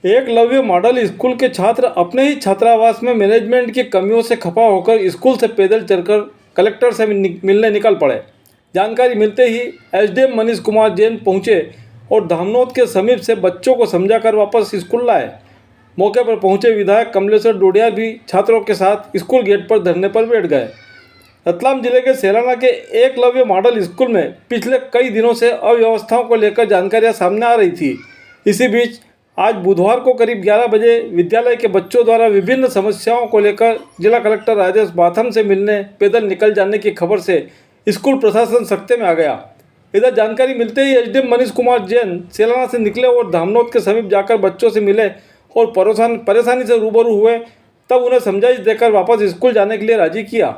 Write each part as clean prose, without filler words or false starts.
Eklavya model school के छात्र अपने ही छात्रावास में मैनेजमेंट की कमियों से खफा होकर स्कूल से पैदल चलकर कलेक्टर से मिलने निकल पड़े। जानकारी मिलते ही एसडीएम मनीष कुमार जैन पहुंचे और धामनोद के समीप से बच्चों को समझाकर वापस स्कूल लाए। मौके पर पहुंचे विधायक कमलेश्वर डोडियार भी छात्रों के साथ स्कूल गेट पर धरने पर बैठ गए। रतलाम जिले के सेलाना के एकलव्य मॉडल स्कूल में पिछले कई दिनों से अव्यवस्थाओं को लेकर जानकारियां सामने आ रही थी। इसी बीच आज बुधवार को करीब 11 बजे विद्यालय के बच्चों द्वारा विभिन्न समस्याओं को लेकर जिला कलेक्टर राजेश बाथम से मिलने पैदल निकल जाने की खबर से स्कूल प्रशासन सख्ते में आ गया। इधर जानकारी मिलते ही एसडीएम मनीष कुमार जैन सेलाना से निकले और धामनोद के समीप जाकर बच्चों से मिले और परेशानी से रूबरू हुए, तब उन्हें समझाइश देकर वापस स्कूल जाने के लिए राजी किया।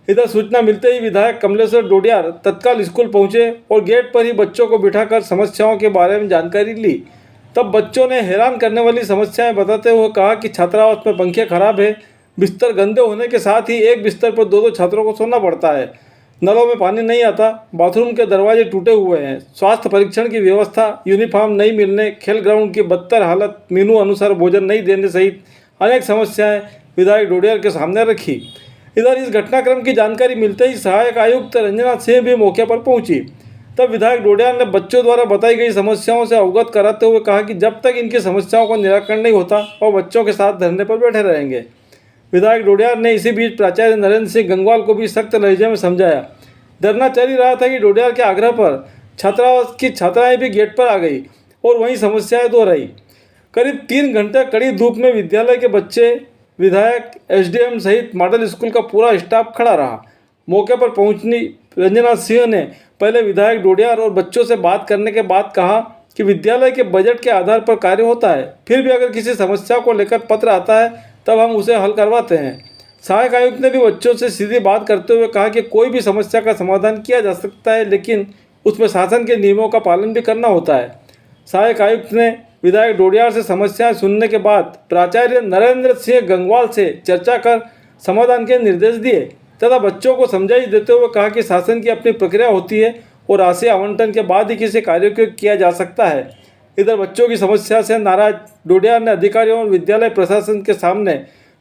इधर सूचना मिलते ही विधायक कमलेश्वर डोडियार तत्काल स्कूल पहुंचे और गेट पर ही बच्चों को बिठाकर समस्याओं के बारे में जानकारी ली। तब बच्चों ने हैरान करने वाली समस्याएं बताते हुए कहा कि छात्रावास में पंखे खराब है, बिस्तर गंदे होने के साथ ही एक बिस्तर पर दो छात्रों को सोना पड़ता है, नलों में पानी नहीं आता, बाथरूम के दरवाजे टूटे हुए हैं, स्वास्थ्य परीक्षण की व्यवस्था, यूनिफॉर्म नहीं मिलने, खेल ग्राउंड की बदतर हालत, मेनू अनुसार भोजन नहीं देने सहित अनेक समस्याएं विधायक डोडियार के सामने रखी। इधर इस घटनाक्रम की जानकारी मिलते ही सहायक आयुक्त रंजना सिंह भी मौके पर पहुंची। तब विधायक डोडियार ने बच्चों द्वारा बताई गई समस्याओं से अवगत कराते हुए कहा कि जब तक इनकी समस्याओं का निराकरण नहीं होता वो बच्चों के साथ धरने पर बैठे रहेंगे। विधायक डोडियार ने इसी बीच प्राचार्य नरेंद्र सिंह गंगवाल को भी सख्त लहजे में समझाया। धरना चल ही रहा था कि डोडियार के आग्रह पर छात्रावास की छात्राएं भी गेट पर आ गई और वहीं समस्याएं दोहराई। करीब 3 घंटे कड़ी धूप में विद्यालय के बच्चे, विधायक, एसडीएम सहित मॉडल स्कूल का पूरा स्टाफ खड़ा रहा। मौके पर पहुंचनी रंजना सिंह ने पहले विधायक डोडियार और बच्चों से बात करने के बाद कहा कि विद्यालय के बजट के आधार पर कार्य होता है, फिर भी अगर किसी समस्या को लेकर पत्र आता है तब हम उसे हल करवाते हैं। सहायक आयुक्त ने भी बच्चों से सीधी बात करते हुए कहा कि कोई भी समस्या का समाधान किया जा सकता है, लेकिन उसमें शासन के नियमों का पालन भी करना होता है। सहायक आयुक्त ने विधायक डोडियार से समस्याएं सुनने के बाद प्राचार्य नरेंद्र सिंह गंगवाल से चर्चा कर समाधान के निर्देश दिए तथा बच्चों को समझाइश देते हुए कहा कि शासन की अपनी प्रक्रिया होती है और राशि आवंटन के बाद ही किसी कार्य को किया जा सकता है। इधर बच्चों की समस्या से नाराज डोडियार ने अधिकारियों और विद्यालय प्रशासन के सामने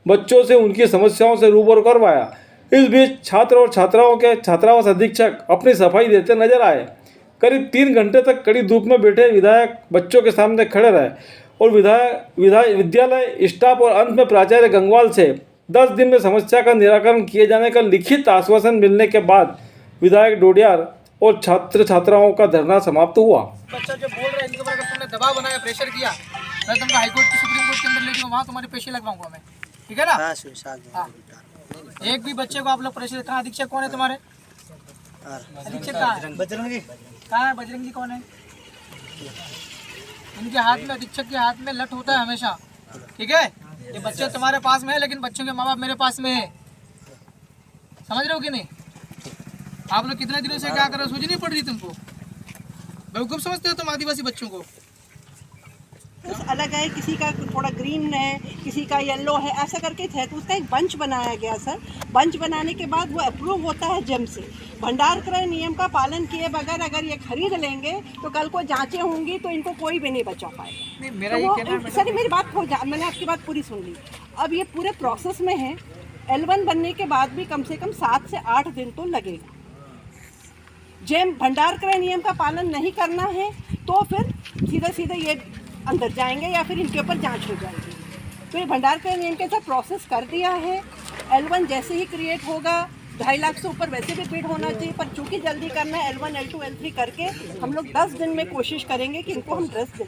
बच्चों से उनकी समस्याओं से रूबरू करवाया। इस बीच छात्र और छात्राओं के छात्रावास अधीक्षक अपनी सफाई देते नजर आए। करीब 3 घंटे तक कड़ी धूप में बैठे विधायक बच्चों के सामने खड़े रहे और विद्यालय स्टाफ और अंत में प्राचार्य गंगवाल से 10 दिन में समस्या का निराकरण किए जाने का लिखित आश्वासन मिलने के बाद विधायक डोडियार और छात्र छात्राओं का धरना समाप्त हुआ। बच्चा जो बोल रहा है इनके ऊपर अगर तुमने दबाव बनाया, प्रेशर किया, मैं तुमको हाईकोर्ट की सुप्रीम कोर्ट के अंदर लेके वहाँ तुम्हारे पेशी लगवाऊंगा मैं, ठीक है ना? हाँ। एक भी बच्चे को आप लोग प्रेशर, कहाँ अधीक्षक कौन है तुम्हारे? अधीक्षक कहाँ है? बजरंगी कहाँ है? बजरंगी कौन है? इनके हाथ में, अधीक्षक के हाथ में लठ होता है हमेशा, ठीक है? ये बच्चे तुम्हारे पास में है लेकिन बच्चों के माँ बाप मेरे पास में है, समझ रहे हो कि नहीं? आप लोग कितने दिनों से क्या कर रहे हो, सूझ नहीं पड़ रही तुमको? बेवकूफ समझते हो तुम आदिवासी बच्चों को? तो अलग है, किसी का थोड़ा ग्रीन है, किसी का येलो है, ऐसा करके थे। तो उसका एक बंच बनाया गया सर। बंच बनाने के बाद वो अप्रूव होता है जेम से। भंडार क्रय नियम का पालन किए बगैर अगर ये खरीद लेंगे तो कल को जांचें होंगी तो इनको कोई भी नहीं बचा पाएगा। नहीं, मेरा ये कहना है, सर मेरी बात हो जा, मैंने आपकी बात पूरी सुन ली। अब ये पूरे प्रोसेस में है। L1 बनने के बाद भी कम से कम 7 से 8 दिन तो लगेगा। जेम भंडार क्रय नियम का पालन नहीं करना है तो फिर सीधे सीधे ये अंदर जाएंगे या फिर इनके ऊपर जांच हो जाएगी। तो ये भंडार क्रय नियम के साथ प्रोसेस कर दिया है। L1 जैसे ही क्रिएट होगा 2.5 लाख से ऊपर वैसे भी बिड होना चाहिए, पर चूंकि जल्दी करना है L1 L2 L3 करके हम लोग 10 दिन में कोशिश करेंगे कि इनको हम ड्रेस दें।